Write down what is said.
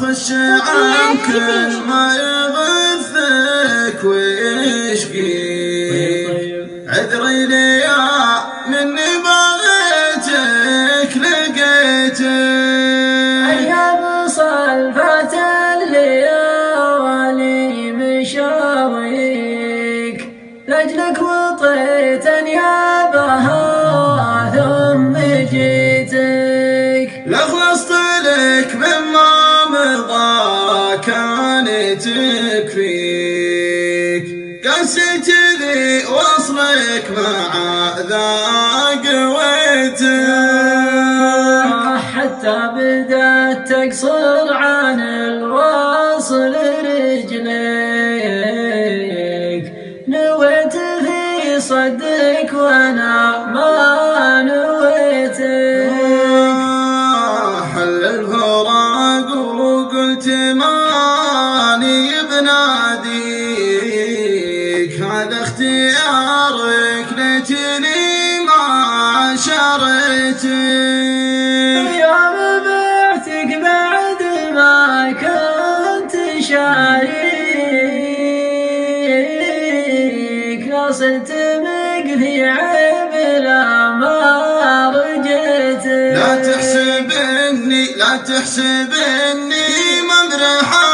خش عن كل ما يغثك ويشقيك. عذري لي مني بغيتك لقيتك. أيام صلفة الليالي مشاويك لأجلك وطيت أنيابها ثم جيتك. لخلصت لك مما مضى كانت تكفيك. قسيت لي وصلك مع ذا قويتك. حتى بدأت تقصر عن الواصل رجليك. نويت في صدك وانا ما نويتك. حل الفراق وقلت ماني بناديك. هذا اختيارك ليتني ما شريتك. يوم بعتك بعد ما كنت شاريك صرت مقذيع بلا ما رجيتك. لا تحسب اني ممرحة